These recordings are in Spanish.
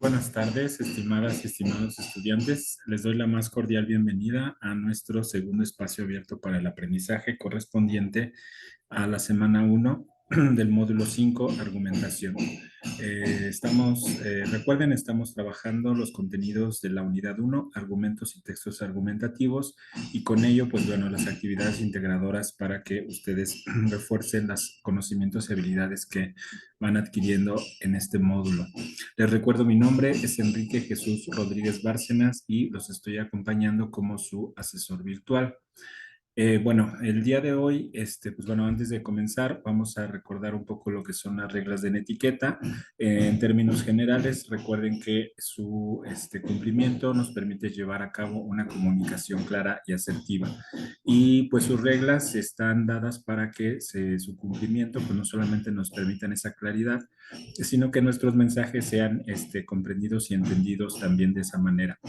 Buenas tardes, estimadas y estimados estudiantes. Les doy la más cordial bienvenida a nuestro segundo espacio abierto para el aprendizaje correspondiente a la semana uno del módulo 5, argumentación. Recuerden, estamos trabajando los contenidos de la unidad uno, argumentos y textos argumentativos, y con ello, pues bueno, las actividades integradoras para que ustedes refuercen los conocimientos y habilidades que van adquiriendo en este módulo. Les recuerdo, mi nombre es Enrique Jesús Rodríguez Bárcenas y los estoy acompañando como su asesor virtual. Bueno, el día de hoy, pues bueno, antes de comenzar, vamos a recordar un poco lo que son las reglas de la etiqueta. En términos generales, recuerden que su cumplimiento nos permite llevar a cabo una comunicación clara y asertiva. Y pues sus reglas están dadas para que su cumplimiento pues no solamente nos permitan esa claridad, sino que nuestros mensajes sean comprendidos y entendidos también de esa manera.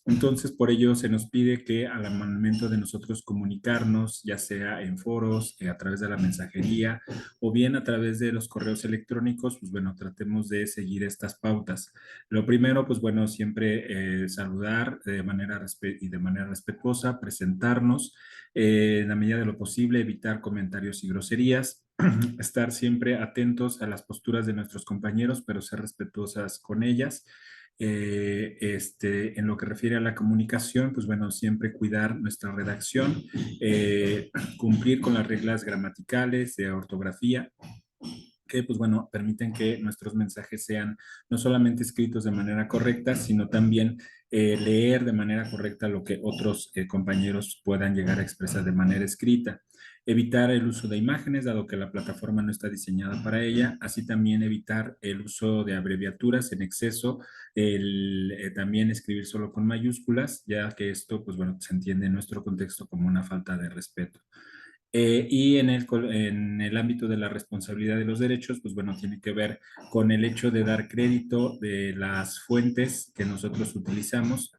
Entonces, por ello se nos pide que al momento de nosotros comunicarnos, ya sea en foros, a través de la mensajería o bien a través de los correos electrónicos, pues bueno, tratemos de seguir estas pautas. Lo primero, pues bueno, siempre saludar de manera respetuosa, presentarnos, en la medida de lo posible, evitar comentarios y groserías, estar siempre atentos a las posturas de nuestros compañeros, pero ser respetuosas con ellas. En lo que refiere a la comunicación, pues bueno, siempre cuidar nuestra redacción, cumplir con las reglas gramaticales, de ortografía, que pues bueno, permiten que nuestros mensajes sean no solamente escritos de manera correcta, sino también leer de manera correcta lo que otros compañeros puedan llegar a expresar de manera escrita. Evitar el uso de imágenes, dado que la plataforma no está diseñada para ella. Así también evitar el uso de abreviaturas en exceso. También escribir solo con mayúsculas, ya que esto, pues bueno, se entiende en nuestro contexto como una falta de respeto. Y en el ámbito de la responsabilidad de los derechos, pues bueno, tiene que ver con el hecho de dar crédito de las fuentes que nosotros utilizamos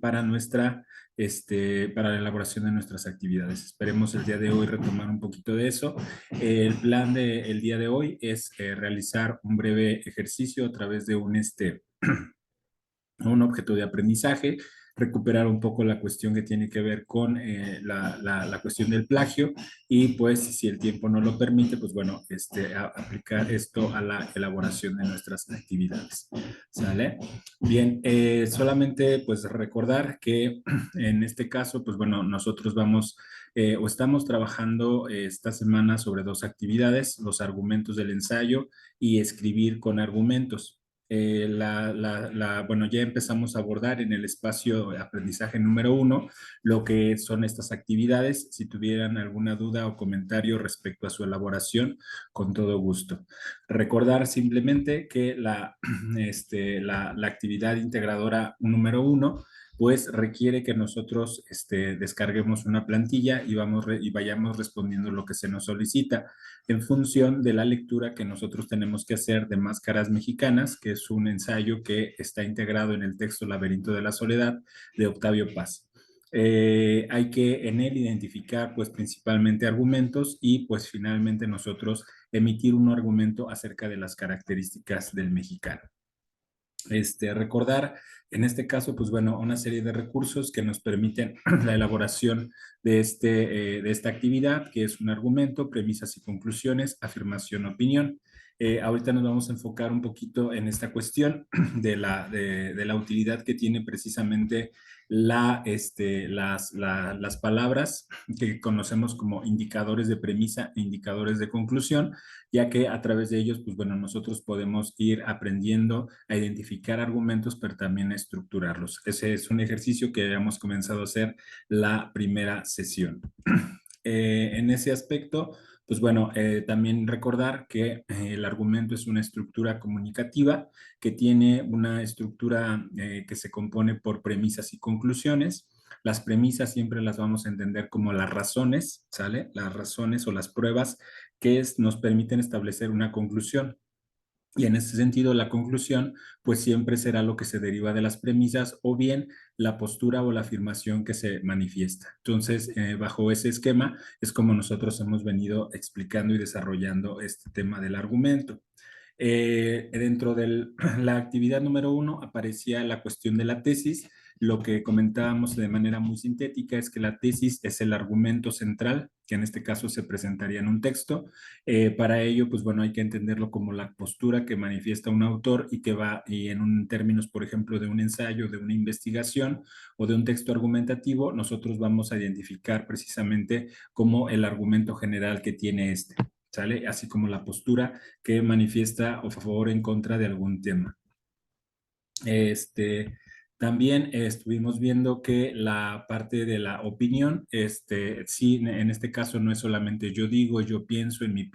para para la elaboración de nuestras actividades. Esperemos el día de hoy retomar un poquito de eso. El plan del día de hoy es realizar un breve ejercicio a través de un objeto de aprendizaje, recuperar un poco la cuestión que tiene que ver con la cuestión del plagio, y pues si el tiempo no lo permite, pues bueno, aplicar esto a la elaboración de nuestras actividades. ¿Sale? Bien, solamente pues recordar que en este caso, pues bueno, nosotros vamos o estamos trabajando esta semana sobre dos actividades: los argumentos del ensayo y escribir con argumentos. Bueno, ya empezamos a abordar en el espacio de aprendizaje número uno lo que son estas actividades. Si tuvieran alguna duda o comentario respecto a su elaboración, con todo gusto. Recordar simplemente que la actividad integradora número uno pues requiere que nosotros descarguemos una plantilla y vayamos respondiendo lo que se nos solicita en función de la lectura que nosotros tenemos que hacer de Máscaras Mexicanas, que es un ensayo que está integrado en el texto Laberinto de la Soledad de Octavio Paz. Hay que en él identificar pues principalmente argumentos y pues finalmente nosotros emitir un argumento acerca de las características del mexicano. Recordar en este caso, pues bueno, una serie de recursos que nos permiten la elaboración de esta actividad, que es un argumento, premisas y conclusiones, afirmación, opinión. Ahorita nos vamos a enfocar un poquito en esta cuestión de la utilidad que tiene precisamente las palabras que conocemos como indicadores de premisa e indicadores de conclusión, ya que a través de ellos, pues bueno, nosotros podemos ir aprendiendo a identificar argumentos, pero también a estructurarlos. Ese es un ejercicio que habíamos comenzado a hacer la primera sesión. En ese aspecto, pues bueno, también recordar que el argumento es una estructura comunicativa que tiene una estructura que se compone por premisas y conclusiones. Las premisas siempre las vamos a entender como las razones, ¿sale? Las razones o las pruebas que nos permiten establecer una conclusión. Y en ese sentido, la conclusión, pues siempre será lo que se deriva de las premisas o bien la postura o la afirmación que se manifiesta. Entonces, bajo ese esquema es como nosotros hemos venido explicando y desarrollando este tema del argumento. Dentro de la actividad número 1 aparecía la cuestión de la tesis. Lo que comentábamos de manera muy sintética es que la tesis es el argumento central, que en este caso se presentaría en un texto. Para ello, pues bueno, hay que entenderlo como la postura que manifiesta un autor y que va, y en términos, por ejemplo, de un ensayo, de una investigación o de un texto argumentativo, nosotros vamos a identificar precisamente como el argumento general que tiene este. ¿Sale? Así como la postura que manifiesta o a favor o en contra de algún tema. También estuvimos viendo que la parte de la opinión, sí, en este caso no es solamente yo digo, yo pienso en mi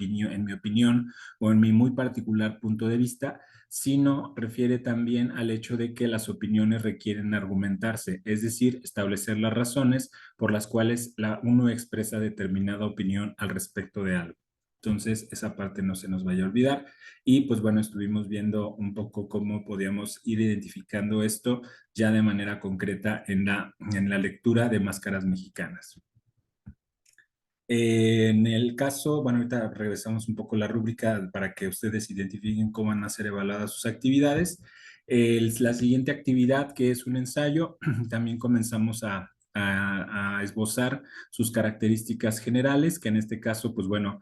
opinión o en mi muy particular punto de vista, sino refiere también al hecho de que las opiniones requieren argumentarse, es decir, establecer las razones por las cuales uno expresa determinada opinión al respecto de algo. Entonces, esa parte no se nos vaya a olvidar. Y pues bueno, estuvimos viendo un poco cómo podíamos ir identificando esto ya de manera concreta en la lectura de Máscaras Mexicanas. En el caso, bueno, ahorita regresamos un poco a la rúbrica para que ustedes identifiquen cómo van a ser evaluadas sus actividades. La siguiente actividad, que es un ensayo, también comenzamos a esbozar sus características generales, que en este caso, pues bueno,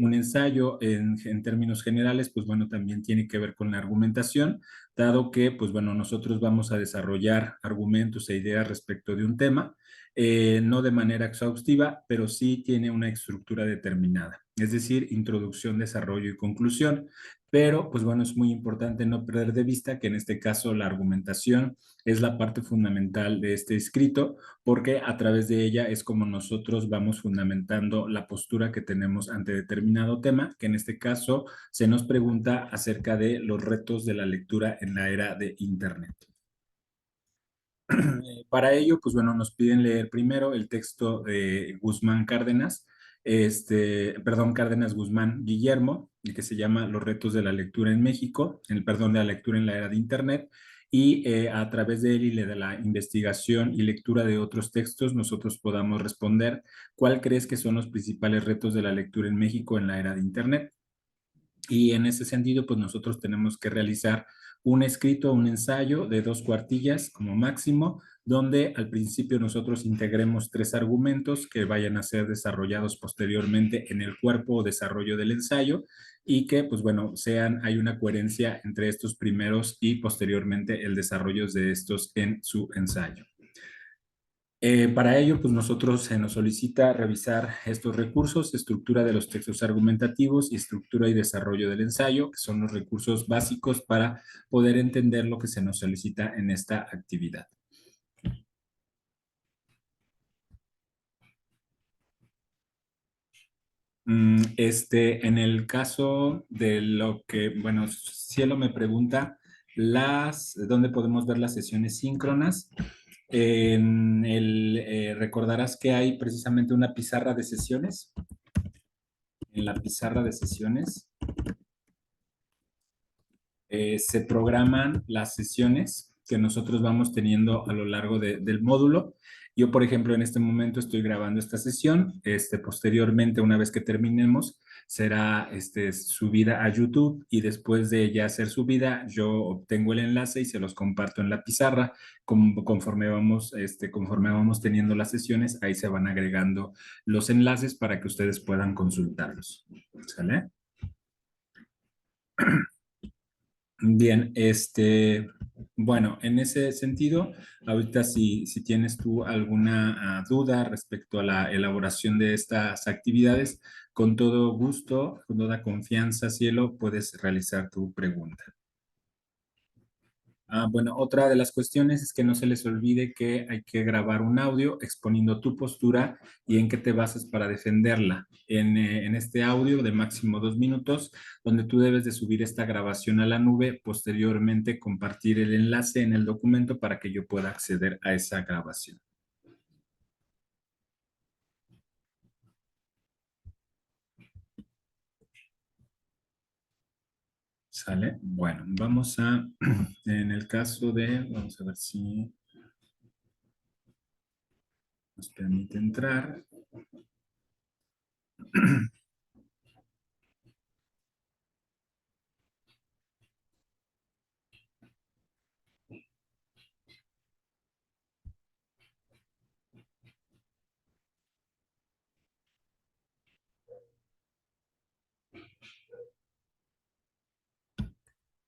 un ensayo en términos generales, pues bueno, también tiene que ver con la argumentación, dado que, pues bueno, nosotros vamos a desarrollar argumentos e ideas respecto de un tema, no de manera exhaustiva, pero sí tiene una estructura determinada, es decir, introducción, desarrollo y conclusión. Pero, pues bueno, es muy importante no perder de vista que en este caso la argumentación es la parte fundamental de este escrito, porque a través de ella es como nosotros vamos fundamentando la postura que tenemos ante determinado tema, que en este caso se nos pregunta acerca de los retos de la lectura en la era de Internet. Para ello, pues bueno, nos piden leer primero el texto de Guzmán Cárdenas, perdón, Cárdenas Guzmán Guillermo, el que se llama Los retos de la lectura en México, perdón, de la lectura en la era de Internet, y a través de él y de la investigación y lectura de otros textos, nosotros podamos responder cuál crees que son los principales retos de la lectura en México en la era de Internet. Y en ese sentido, pues nosotros tenemos que realizar un escrito, un ensayo de 2 cuartillas como máximo, donde al principio nosotros integremos 3 argumentos que vayan a ser desarrollados posteriormente en el cuerpo o desarrollo del ensayo y que, pues bueno, hay una coherencia entre estos primeros y posteriormente el desarrollo de estos en su ensayo. Para ello, pues nosotros se nos solicita revisar estos recursos, estructura de los textos argumentativos y estructura y desarrollo del ensayo, que son los recursos básicos para poder entender lo que se nos solicita en esta actividad. En el caso de lo que, bueno, Cielo me pregunta, ¿dónde podemos ver las sesiones síncronas? Recordarás que hay precisamente una pizarra de sesiones. En la pizarra de sesiones se programan las sesiones que nosotros vamos teniendo a lo largo del módulo. Yo, por ejemplo, en este momento estoy grabando esta sesión. Posteriormente, una vez que terminemos, será subida a YouTube y después de ya ser subida, yo obtengo el enlace y se los comparto en la pizarra. Conforme vamos teniendo las sesiones, ahí se van agregando los enlaces para que ustedes puedan consultarlos. ¿Sale? Bien, bueno, en ese sentido, ahorita si tienes tú alguna duda respecto a la elaboración de estas actividades, con todo gusto, con toda confianza, Cielo, puedes realizar tu pregunta. Bueno, otra de las cuestiones es que no se les olvide que hay que grabar un audio exponiendo tu postura y en qué te basas para defenderla. En este audio de máximo 2 minutos, donde tú debes de subir esta grabación a la nube, posteriormente compartir el enlace en el documento para que yo pueda acceder a esa grabación. ¿Sale? Bueno, en el caso vamos a ver si nos permite entrar.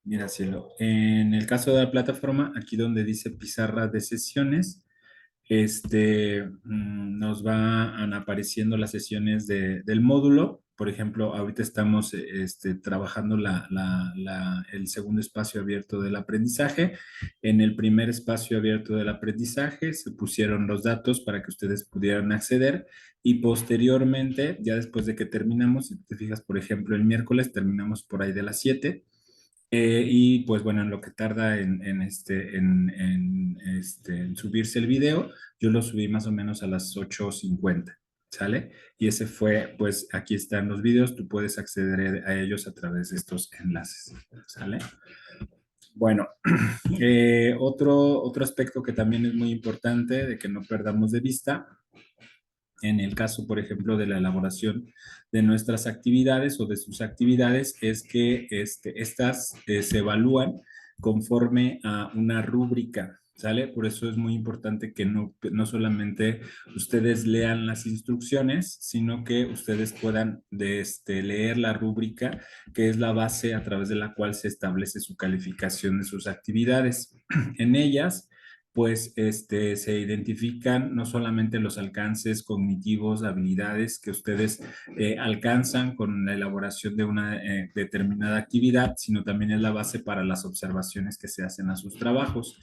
Mira, cielo, en el caso de la plataforma, aquí donde dice pizarra de sesiones, nos van apareciendo las sesiones del módulo. Por ejemplo, ahorita estamos trabajando el segundo espacio abierto del aprendizaje. En el primer espacio abierto del aprendizaje se pusieron los datos para que ustedes pudieran acceder y posteriormente, ya después de que terminamos, si te fijas, por ejemplo, el miércoles terminamos por ahí de las 7. Y pues bueno, en lo que tarda en subirse el video, yo lo subí más o menos a las 8:50, ¿sale? Y ese fue, pues aquí están los videos, tú puedes acceder a ellos a través de estos enlaces, ¿sale? Bueno, otro aspecto que también es muy importante de que no perdamos de vista en el caso, por ejemplo, de la elaboración de nuestras actividades o de sus actividades, es que estas se evalúan conforme a una rúbrica, ¿sale? Por eso es muy importante que no solamente ustedes lean las instrucciones, sino que ustedes puedan leer la rúbrica, que es la base a través de la cual se establece su calificación de sus actividades. En ellas pues se identifican no solamente los alcances cognitivos, habilidades que ustedes alcanzan con la elaboración de una determinada actividad, sino también es la base para las observaciones que se hacen a sus trabajos.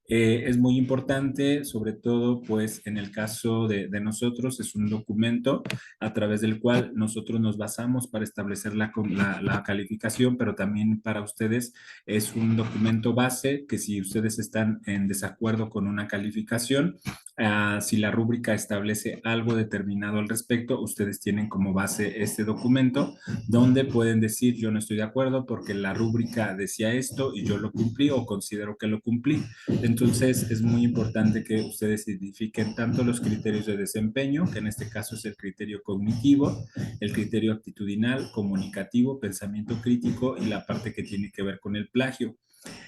Es muy importante, sobre todo, pues en el caso de nosotros, es un documento a través del cual nosotros nos basamos para establecer la calificación, pero también para ustedes es un documento base que si ustedes están en desacuerdo con una calificación, si la rúbrica establece algo determinado al respecto, ustedes tienen como base este documento donde pueden decir yo no estoy de acuerdo porque la rúbrica decía esto y yo lo cumplí o considero que lo cumplí. Entonces es muy importante que ustedes identifiquen tanto los criterios de desempeño, que en este caso es el criterio cognitivo, el criterio actitudinal, comunicativo, pensamiento crítico y la parte que tiene que ver con el plagio.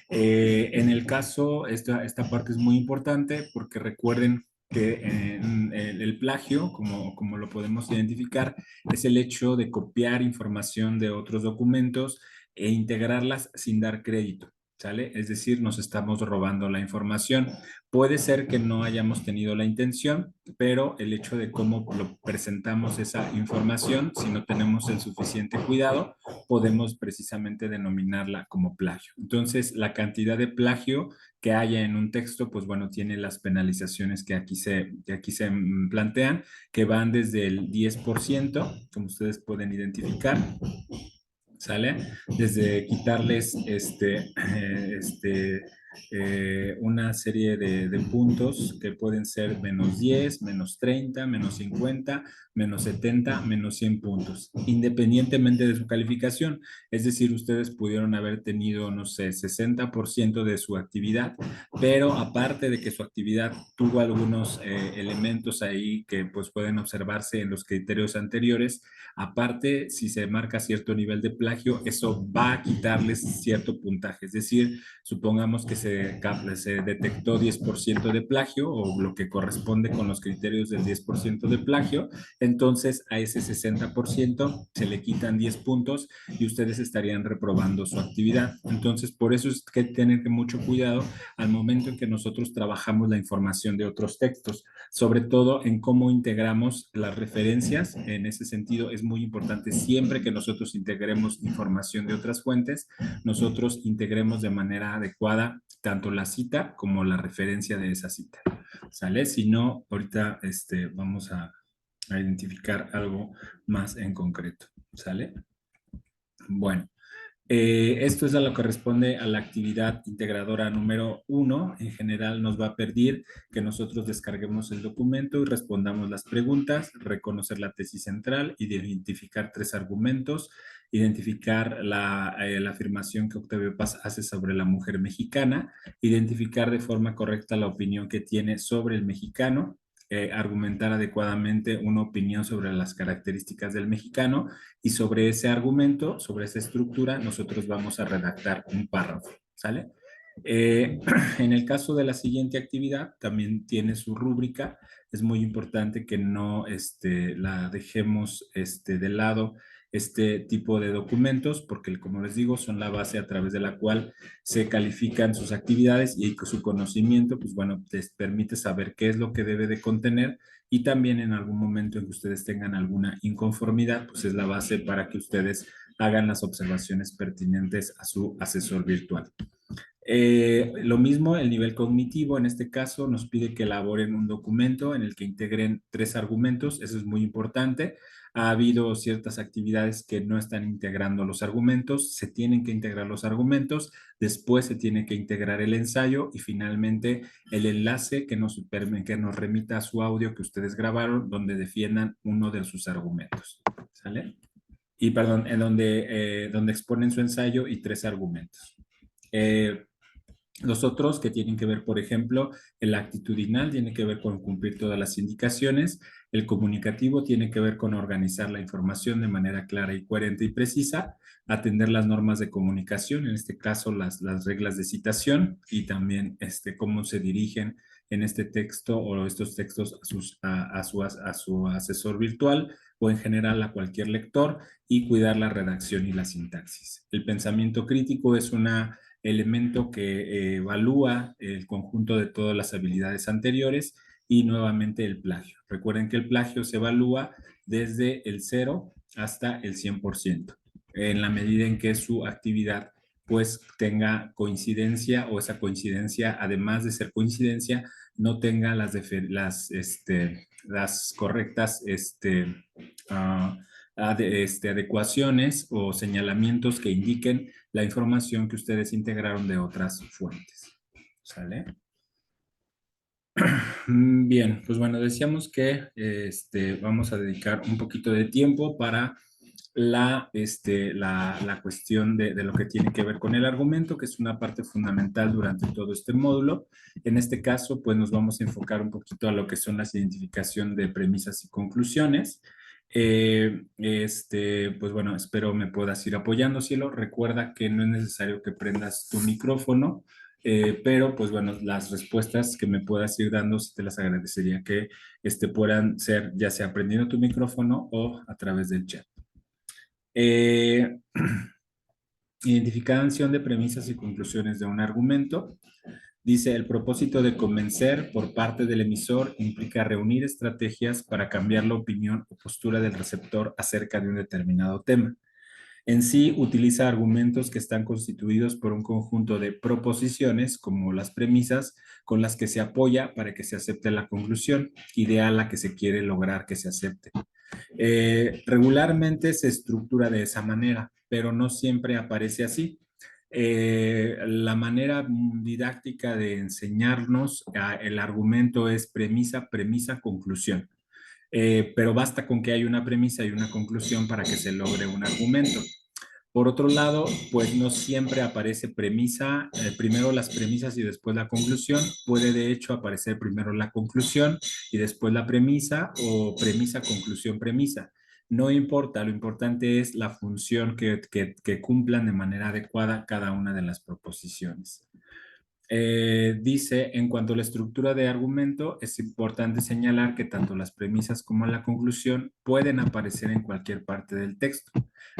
En el caso, esta parte es muy importante porque recuerden que el plagio, como lo podemos identificar, es el hecho de copiar información de otros documentos e integrarlas sin dar crédito. ¿Sale? Es decir, nos estamos robando la información. Puede ser que no hayamos tenido la intención, pero el hecho de cómo lo presentamos esa información, si no tenemos el suficiente cuidado, podemos precisamente denominarla como plagio. Entonces, la cantidad de plagio que haya en un texto, pues bueno, tiene las penalizaciones que aquí se plantean, que van desde el 10%, como ustedes pueden identificar, ¿sale? Desde quitarles una serie de puntos que pueden ser -10, -30, -50, -70, -100 puntos, independientemente de su calificación. Es decir, ustedes pudieron haber tenido, no sé, 60% de su actividad, pero aparte de que su actividad tuvo algunos elementos ahí que pues pueden observarse en los criterios anteriores, aparte, si se marca cierto nivel de plagio, eso va a quitarles cierto puntaje. Es decir, supongamos que se detectó 10% de plagio o lo que corresponde con los criterios del 10% de plagio, entonces a ese 60% se le quitan 10 puntos y ustedes estarían reprobando su actividad. Entonces, por eso es que tener mucho cuidado al momento en que nosotros trabajamos la información de otros textos, sobre todo en cómo integramos las referencias. En ese sentido, es muy importante siempre que nosotros integremos información de otras fuentes, nosotros integremos de manera adecuada tanto la cita como la referencia de esa cita. ¿Sale? Si no, ahorita vamos a identificar algo más en concreto. ¿Sale? Bueno. Esto es a lo que corresponde a la actividad integradora número 1. En general nos va a pedir que nosotros descarguemos el documento y respondamos las preguntas, reconocer la tesis central, identificar 3 argumentos, identificar la afirmación que Octavio Paz hace sobre la mujer mexicana, identificar de forma correcta la opinión que tiene sobre el mexicano, argumentar adecuadamente una opinión sobre las características del mexicano y sobre ese argumento, sobre esa estructura, nosotros vamos a redactar un párrafo, ¿sale? En el caso de la siguiente actividad, también tiene su rúbrica. Es muy importante que no la dejemos de lado este tipo de documentos, porque como les digo, son la base a través de la cual se califican sus actividades y su conocimiento, pues bueno, les permite saber qué es lo que debe de contener y también en algún momento en que ustedes tengan alguna inconformidad, pues es la base para que ustedes hagan las observaciones pertinentes a su asesor virtual. Lo mismo, el nivel cognitivo, en este caso, nos pide que elaboren un documento en el que integren 3 argumentos, eso es muy importante. Ha habido ciertas actividades que no están integrando los argumentos, se tienen que integrar los argumentos, después se tiene que integrar el ensayo y finalmente el enlace que nos remita a su audio que ustedes grabaron, donde defiendan uno de sus argumentos. ¿Sale? Y perdón, en donde exponen su ensayo y 3 argumentos. Los otros que tienen que ver, por ejemplo, el actitudinal tiene que ver con cumplir todas las indicaciones, el comunicativo tiene que ver con organizar la información de manera clara y coherente y precisa, atender las normas de comunicación, en este caso las reglas de citación y también cómo se dirigen en este texto o estos textos a su asesor virtual o en general a cualquier lector y cuidar la redacción y la sintaxis. El pensamiento crítico es una elemento que evalúa el conjunto de todas las habilidades anteriores y nuevamente el plagio. Recuerden que el plagio se evalúa desde el 0 hasta el 100%, en la medida en que su actividad pues tenga coincidencia o esa coincidencia, además de ser coincidencia, no tenga las correctas adecuaciones o señalamientos que indiquen la información que ustedes integraron de otras fuentes. ¿Sale? Bien, pues bueno, decíamos que vamos a dedicar un poquito de tiempo para la cuestión de lo que tiene que ver con el argumento, que es una parte fundamental durante todo este módulo. En este caso, pues nos vamos a enfocar un poquito a lo que son las identificación de premisas y conclusiones. Pues bueno, espero me puedas ir apoyando, Cielo. Recuerda que no es necesario que prendas tu micrófono, pero pues bueno, las respuestas que me puedas ir dando, sí te las agradecería que puedan ser ya sea prendiendo tu micrófono o a través del chat. Eh, Identificación de premisas y conclusiones de un argumento. Dice, el propósito de convencer por parte del emisor implica reunir estrategias para cambiar la opinión o postura del receptor acerca de un determinado tema. En sí, utiliza argumentos que están constituidos por un conjunto de proposiciones, como las premisas, con las que se apoya para que se acepte la conclusión, ideal la que se quiere lograr que se acepte. Regularmente se estructura de esa manera, pero no siempre aparece así. La manera didáctica de enseñarnos el argumento es premisa, premisa, conclusión. Pero basta con que haya una premisa y una conclusión para que se logre un argumento. Por otro lado, pues no siempre aparece premisa, primero las premisas y después la conclusión. Puede de hecho aparecer primero la conclusión y después la premisa o premisa, conclusión, premisa. No importa, lo importante es la función que cumplan de manera adecuada cada una de las proposiciones. Dice, en cuanto a la estructura de argumento, es importante señalar que tanto las premisas como la conclusión pueden aparecer en cualquier parte del texto.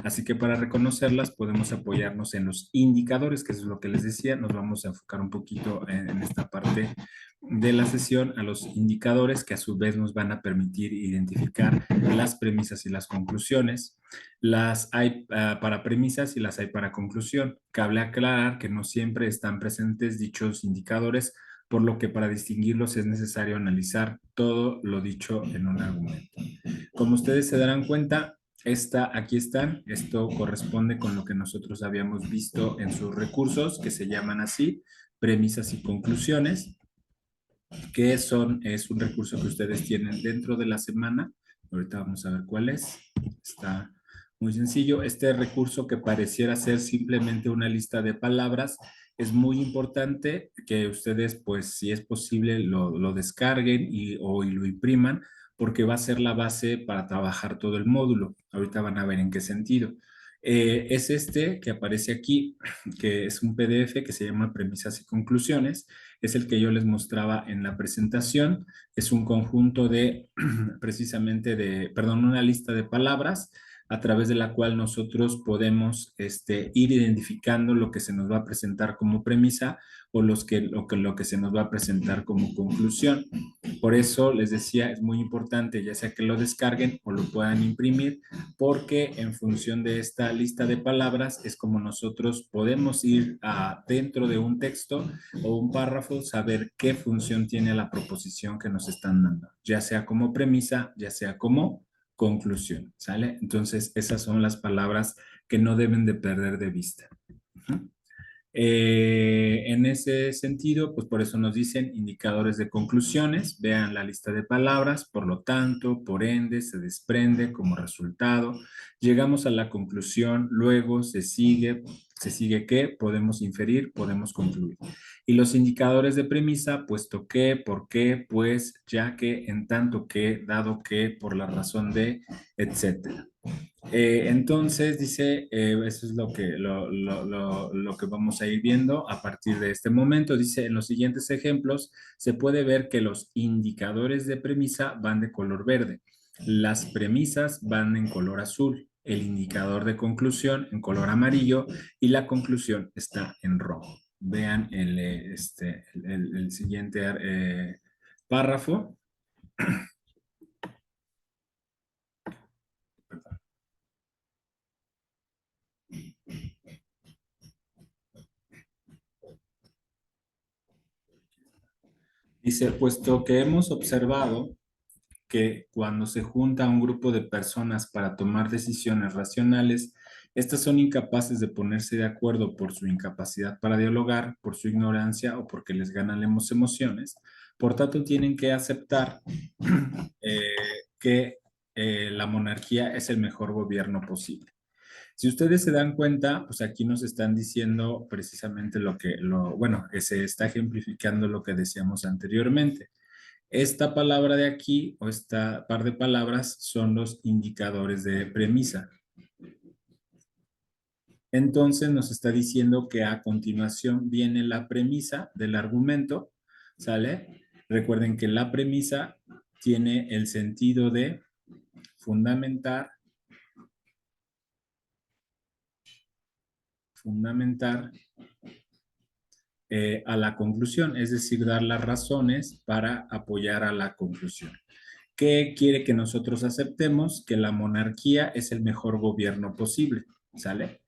Así que para reconocerlas podemos apoyarnos en los indicadores, que es lo que les decía. Nos vamos a enfocar un poquito en esta parte de la sesión a los indicadores que a su vez nos van a permitir identificar las premisas y las conclusiones. Las hay para premisas y las hay para conclusión. Cabe aclarar que no siempre están presentes dichos indicadores, por lo que para distinguirlos es necesario analizar todo lo dicho en un argumento. Como ustedes se darán cuenta, aquí están. Esto corresponde con lo que nosotros habíamos visto en sus recursos, que se llaman así, premisas y conclusiones, que es un recurso que ustedes tienen dentro de la semana. Ahorita vamos a ver cuál es. Está muy sencillo. Este recurso que pareciera ser simplemente una lista de palabras, es muy importante que ustedes, pues, si es posible, lo descarguen o lo impriman, porque va a ser la base para trabajar todo el módulo. Ahorita van a ver en qué sentido. Es este que aparece aquí, que es un PDF que se llama Premisas y Conclusiones. Es el que yo les mostraba en la presentación. Es un conjunto de, precisamente perdón, una lista de palabras a través de la cual nosotros podemos ir identificando lo que se nos va a presentar como premisa o lo que se nos va a presentar como conclusión. Por eso les decía, es muy importante, ya sea que lo descarguen o lo puedan imprimir, porque en función de esta lista de palabras es como nosotros podemos ir dentro de un texto o un párrafo, saber qué función tiene la proposición que nos están dando, ya sea como premisa, ya sea como conclusión, ¿sale? Entonces, esas son las palabras que no deben de perder de vista. Uh-huh. En ese sentido, pues por eso nos dicen indicadores de conclusiones. Vean la lista de palabras, por lo tanto, por ende, se desprende como resultado. Llegamos a la conclusión, luego se sigue qué, podemos inferir, podemos concluir. Y los indicadores de premisa, puesto que, por qué, pues, ya que, en tanto que, dado que, por la razón de, etcétera. Entonces, dice, eso es lo que vamos a ir viendo a partir de este momento. Dice, en los siguientes ejemplos se puede ver que los indicadores de premisa van de color verde, las premisas van en color azul, el indicador de conclusión en color amarillo y la conclusión está en rojo. Vean el siguiente párrafo. Dice, puesto que hemos observado que cuando se junta un grupo de personas para tomar decisiones racionales, estas son incapaces de ponerse de acuerdo por su incapacidad para dialogar, por su ignorancia o porque les ganan las emociones. Por tanto, tienen que aceptar eh, que la monarquía es el mejor gobierno posible. Si ustedes se dan cuenta, pues aquí nos están diciendo precisamente bueno, que se está ejemplificando lo que decíamos anteriormente. Esta palabra de aquí o esta par de palabras son los indicadores de premisa. Entonces nos está diciendo que a continuación viene la premisa del argumento, ¿sale? Recuerden que la premisa tiene el sentido de fundamentar a la conclusión, es decir, dar las razones para apoyar a la conclusión. ¿Qué quiere que nosotros aceptemos? Que la monarquía es el mejor gobierno posible, ¿sale?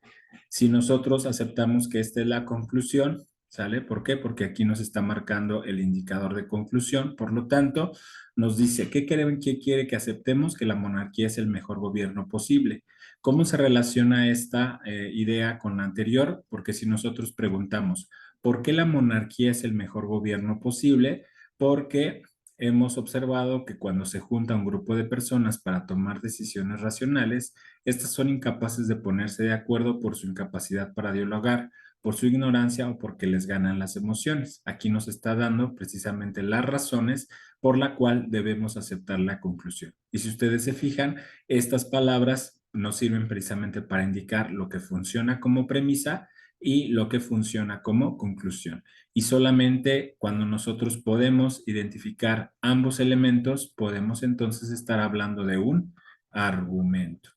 Si nosotros aceptamos que esta es la conclusión, ¿sale? ¿Por qué? Porque aquí nos está marcando el indicador de conclusión, por lo tanto, nos dice, ¿qué quiere que aceptemos? Que la monarquía es el mejor gobierno posible. ¿Cómo se relaciona esta idea con la anterior? Porque si nosotros preguntamos, ¿por qué la monarquía es el mejor gobierno posible? Porque hemos observado que cuando se junta un grupo de personas para tomar decisiones racionales, estas son incapaces de ponerse de acuerdo por su incapacidad para dialogar, por su ignorancia o porque les ganan las emociones. Aquí nos está dando precisamente las razones por la cual debemos aceptar la conclusión. Y si ustedes se fijan, estas palabras nos sirven precisamente para indicar lo que funciona como premisa y lo que funciona como conclusión. Y solamente cuando nosotros podemos identificar ambos elementos, podemos entonces estar hablando de un argumento.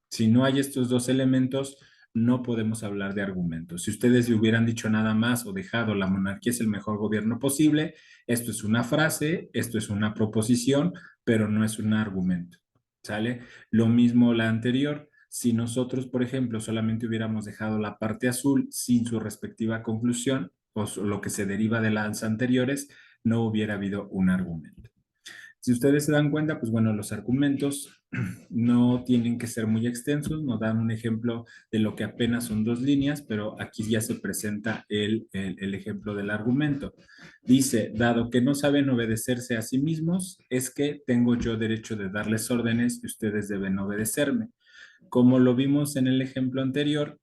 Si no hay estos dos elementos, no podemos hablar de argumentos. Si ustedes hubieran dicho nada más o dejado la monarquía es el mejor gobierno posible, esto es una frase, esto es una proposición, pero no es un argumento. ¿Sale? Lo mismo la anterior. Si nosotros, por ejemplo, solamente hubiéramos dejado la parte azul sin su respectiva conclusión, o lo que se deriva de las anteriores, no hubiera habido un argumento. Si ustedes se dan cuenta, pues bueno, los argumentos no tienen que ser muy extensos, nos dan un ejemplo de lo que apenas son 2 líneas, pero aquí ya se presenta el ejemplo del argumento. Dice, dado que no saben obedecerse a sí mismos, es que tengo yo derecho de darles órdenes y ustedes deben obedecerme. Como lo vimos en el ejemplo anterior,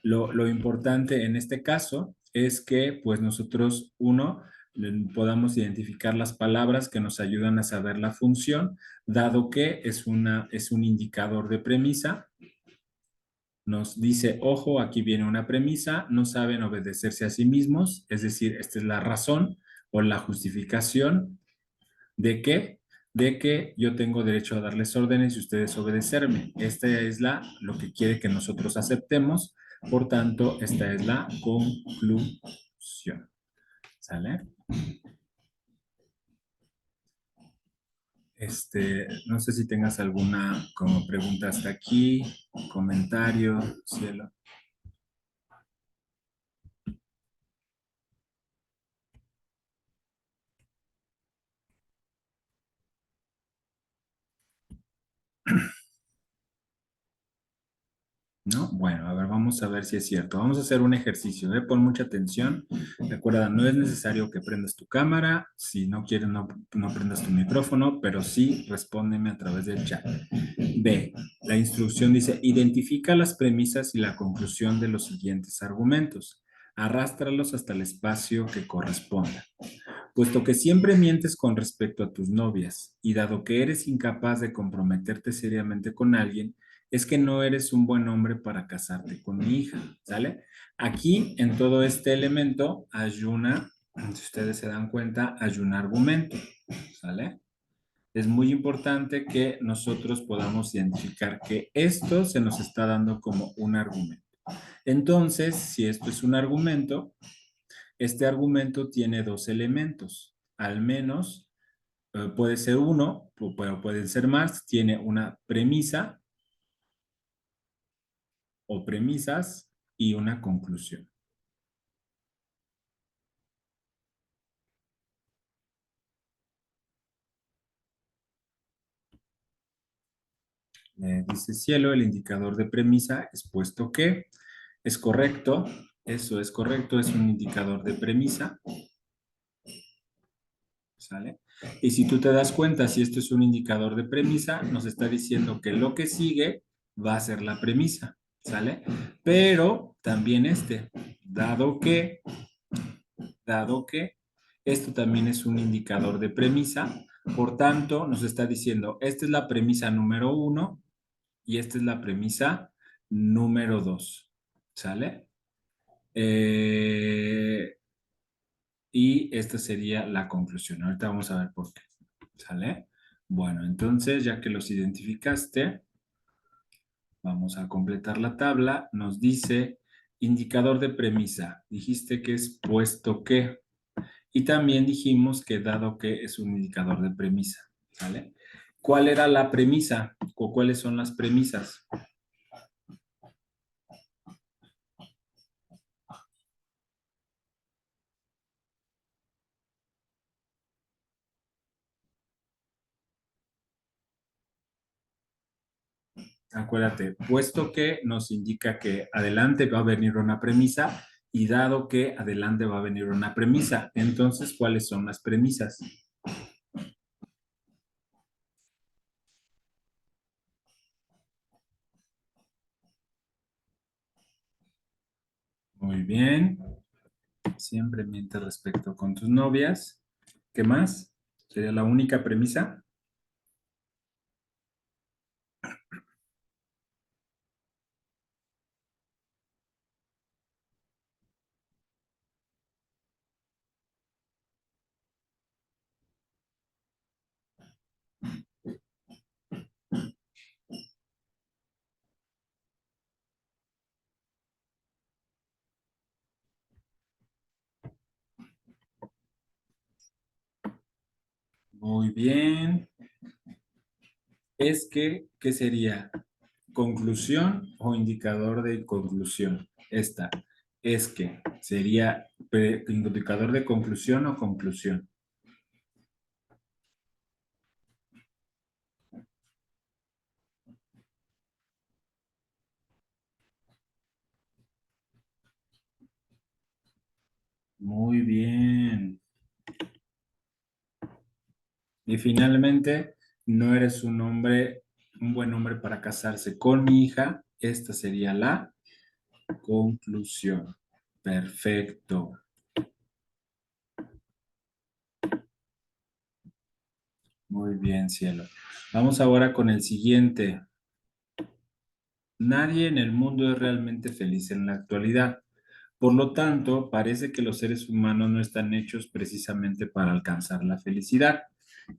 lo importante en este caso es que pues nosotros, uno, podamos identificar las palabras que nos ayudan a saber la función, dado que es un indicador de premisa. Nos dice, ojo, aquí viene una premisa, no saben obedecerse a sí mismos, es decir, esta es la razón o la justificación de que de que yo tengo derecho a darles órdenes y ustedes obedecerme. Esta es lo que quiere que nosotros aceptemos. Por tanto, esta es la conclusión. ¿Sale? No sé si tengas alguna como pregunta hasta aquí, comentario, cielo. ¿No? Bueno, a ver, vamos a ver si es cierto. Vamos a hacer un ejercicio, ¿eh? Pon mucha atención. Recuerda, no es necesario que prendas tu cámara. Si no quieres, no prendas tu micrófono, pero sí respóndeme a través del chat. B. La instrucción dice, identifica las premisas y la conclusión de los siguientes argumentos. Arrástralos hasta el espacio que corresponda. Puesto que siempre mientes con respecto a tus novias y dado que eres incapaz de comprometerte seriamente con alguien, es que no eres un buen hombre para casarte con mi hija, ¿sale? Aquí, en todo este elemento, hay una, si ustedes se dan cuenta, hay un argumento, ¿sale? Es muy importante que nosotros podamos identificar que esto se nos está dando como un argumento. Entonces, si esto es un argumento, este argumento tiene dos elementos, al menos puede ser uno, pero pueden ser más, tiene una premisa o premisas y una conclusión. Dice cielo, el indicador de premisa es puesto que es correcto, eso es correcto, es un indicador de premisa, ¿sale? Y si tú te das cuenta, si esto es un indicador de premisa, nos está diciendo que lo que sigue va a ser la premisa, ¿sale? Pero también dado que esto también es un indicador de premisa, por tanto, nos está diciendo, esta es la premisa número 1 y esta es la premisa número 2, ¿sale? Y esta sería la conclusión. Ahorita vamos a ver por qué, ¿sale? Bueno, entonces, ya que los identificaste, vamos a completar la tabla. Nos dice indicador de premisa. Dijiste que es puesto que. Y también dijimos que dado que es un indicador de premisa, ¿vale? ¿Cuál era la premisa o cuáles son las premisas? Acuérdate, puesto que nos indica que adelante va a venir una premisa y dado que adelante va a venir una premisa, entonces, ¿cuáles son las premisas? Muy bien. Siempre miente respecto con tus novias. ¿Qué más? ¿Sería la única premisa? Muy bien. ¿Qué sería? ¿Conclusión o indicador de conclusión? Esta. Es que sería indicador de conclusión o conclusión. Muy bien. Y finalmente, no eres un buen hombre para casarse con mi hija. Esta sería la conclusión. Perfecto. Muy bien, cielo. Vamos ahora con el siguiente. Nadie en el mundo es realmente feliz en la actualidad. Por lo tanto, parece que los seres humanos no están hechos precisamente para alcanzar la felicidad.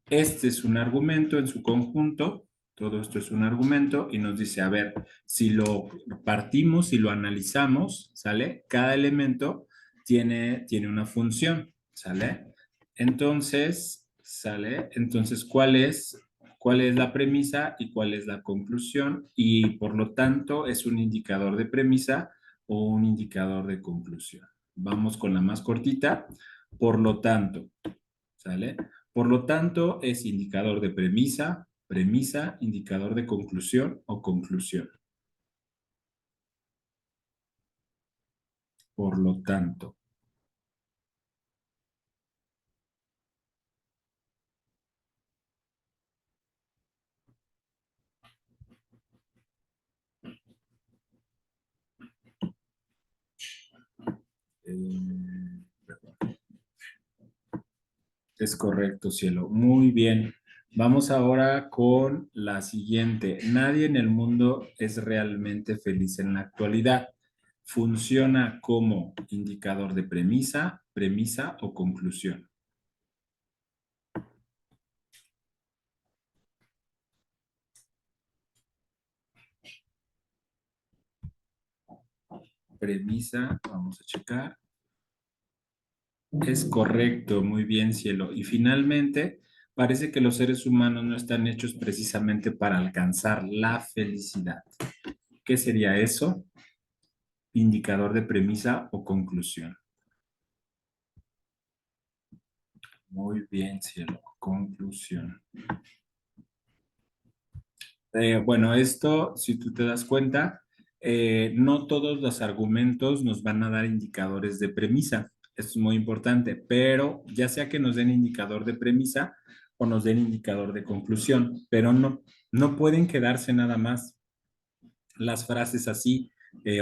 Este es un argumento en su conjunto, todo esto es un argumento y nos dice, a ver, si lo partimos, si lo analizamos, ¿sale? Cada elemento tiene una función, ¿sale? Entonces, ¿sale? Entonces, cuál es la premisa y cuál es la conclusión? Y por lo tanto, es un indicador de premisa o un indicador de conclusión. Vamos con la más cortita. Por lo tanto, ¿sale? Por lo tanto, es indicador de premisa, premisa, indicador de conclusión o conclusión. Por lo tanto. Eh, es correcto, cielo. Muy bien. Vamos ahora con la siguiente. Nadie en el mundo es realmente feliz en la actualidad. Funciona como indicador de premisa, premisa o conclusión. Premisa, vamos a checar. Es correcto, muy bien, cielo. Y finalmente, parece que los seres humanos no están hechos precisamente para alcanzar la felicidad. ¿Qué sería eso? Indicador de premisa o conclusión. Muy bien, cielo. Conclusión. Bueno, esto, si tú te das cuenta, no todos los argumentos nos van a dar indicadores de premisa. Esto es muy importante, pero ya sea que nos den indicador de premisa o nos den indicador de conclusión, pero no pueden quedarse nada más las frases así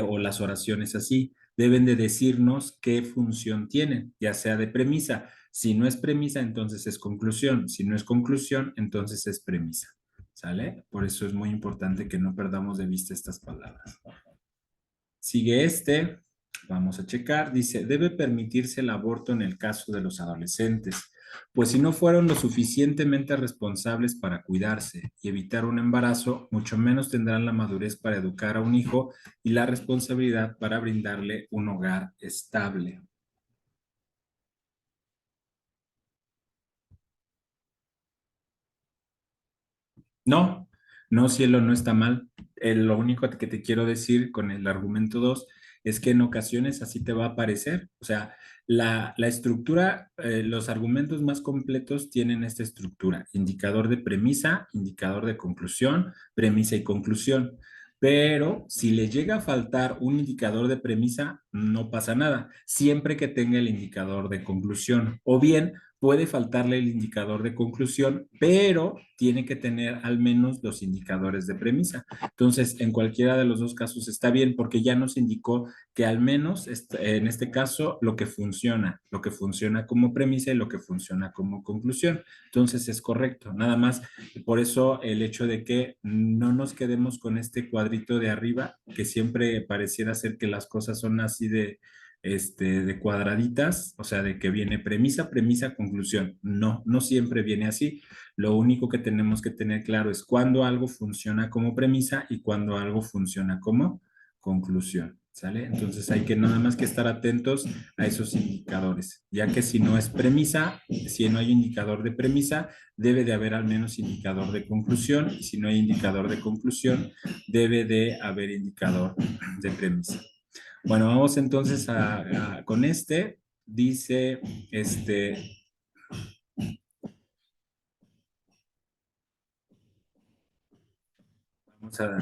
o las oraciones así. Deben de decirnos qué función tienen, ya sea de premisa. Si no es premisa, entonces es conclusión. Si no es conclusión, entonces es premisa. ¿Sale? Por eso es muy importante que no perdamos de vista estas palabras. Sigue este, vamos a checar, dice, debe permitirse el aborto en el caso de los adolescentes, pues si no fueron lo suficientemente responsables para cuidarse y evitar un embarazo, mucho menos tendrán la madurez para educar a un hijo y la responsabilidad para brindarle un hogar estable. No, no, cielo, no está mal. Lo único que te quiero decir con el argumento 2 es que en ocasiones así te va a parecer. O sea, la estructura, los argumentos más completos tienen esta estructura: indicador de premisa, indicador de conclusión, premisa y conclusión. Pero si le llega a faltar un indicador de premisa, no pasa nada, siempre que tenga el indicador de conclusión. O bien, puede faltarle el indicador de conclusión, pero tiene que tener al menos los indicadores de premisa. Entonces, en cualquiera de los dos casos está bien porque ya nos indicó que al menos en este caso lo que funciona como premisa y lo que funciona como conclusión. Entonces es correcto, nada más. Por eso el hecho de que no nos quedemos con este cuadrito de arriba, que siempre pareciera ser que las cosas son así de cuadraditas, o sea, de que viene premisa, premisa, conclusión. No, no siempre viene así. Lo único que tenemos que tener claro es cuándo algo funciona como premisa y cuándo algo funciona como conclusión, ¿sale? Entonces hay que nada más que estar atentos a esos indicadores, ya que si no es premisa, si no hay indicador de premisa, debe de haber al menos indicador de conclusión, y si no hay indicador de conclusión, debe de haber indicador de premisa. Bueno, vamos entonces con este. Dice,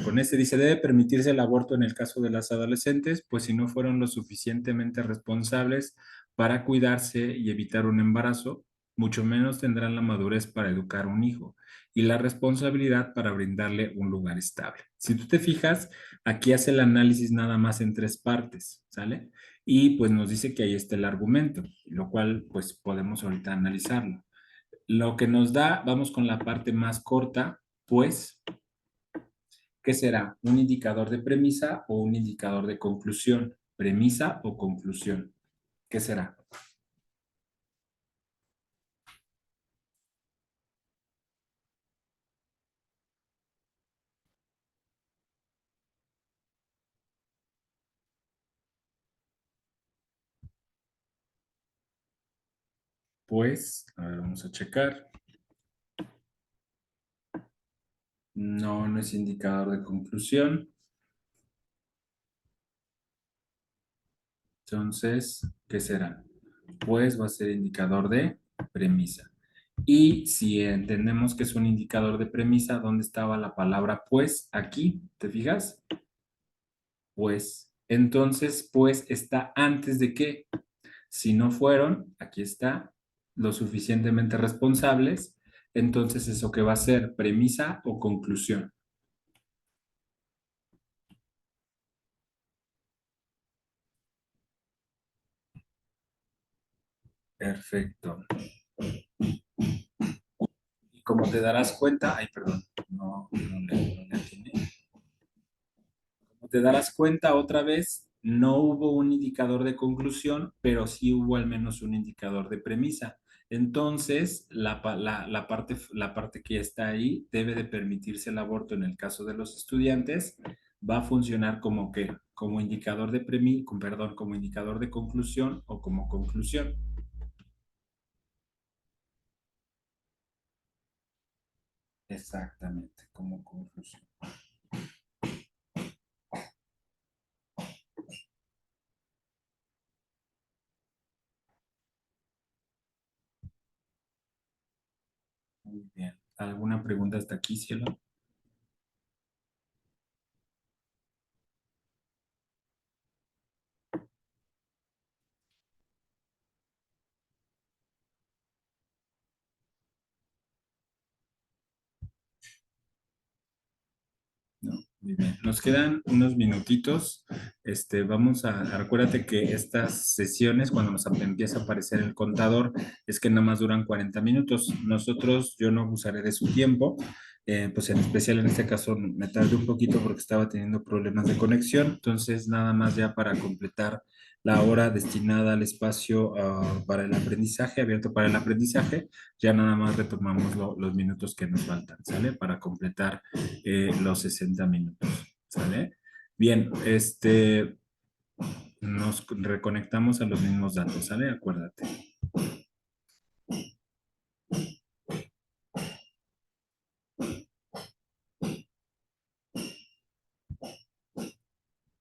con este dice, debe permitirse el aborto en el caso de las adolescentes, pues si no fueron lo suficientemente responsables para cuidarse y evitar un embarazo, mucho menos tendrán la madurez para educar un hijo y la responsabilidad para brindarle un lugar estable. Si tú te fijas, aquí hace el análisis nada más en tres partes, ¿sale? Y pues nos dice que ahí está el argumento, lo cual pues podemos ahorita analizarlo. Lo que nos da, vamos con la parte más corta, pues ¿qué será? ¿Un indicador de premisa o un indicador de conclusión? ¿Premisa o conclusión? ¿Qué será? pues, a ver, vamos a checar. No, no es indicador de conclusión. Entonces, ¿qué será? Pues va a ser indicador de premisa. Y si entendemos que es un indicador de premisa, ¿dónde estaba la palabra pues? Aquí, ¿te fijas? Pues, entonces, pues está antes de qué. Si no fueron, aquí está, lo suficientemente responsables, entonces eso que va a ser premisa o conclusión. Perfecto. Y como te darás cuenta, ay, perdón, no le atiné. Como te darás cuenta otra vez, no hubo un indicador de conclusión, pero sí hubo al menos un indicador de premisa. Entonces, la parte que está ahí debe de permitirse el aborto en el caso de los estudiantes, va a funcionar como que, como indicador de perdón, como indicador de conclusión o como conclusión. Exactamente, como conclusión. Muy bien. ¿Alguna pregunta hasta aquí, Cielo? No, muy bien. Nos quedan unos minutitos. Acuérdate que estas sesiones, cuando empieza a aparecer el contador, es que nada más duran 40 minutos. Yo no abusaré de su tiempo. Pues en especial en este caso me tardé un poquito porque estaba teniendo problemas de conexión. Entonces, nada más ya para completar la hora destinada al espacio para el aprendizaje, abierto para el aprendizaje, ya nada más retomamos los minutos que nos faltan, ¿sale? Para completar los 60 minutos, ¿sale? Bien, nos reconectamos a los mismos datos, ¿sale? Acuérdate.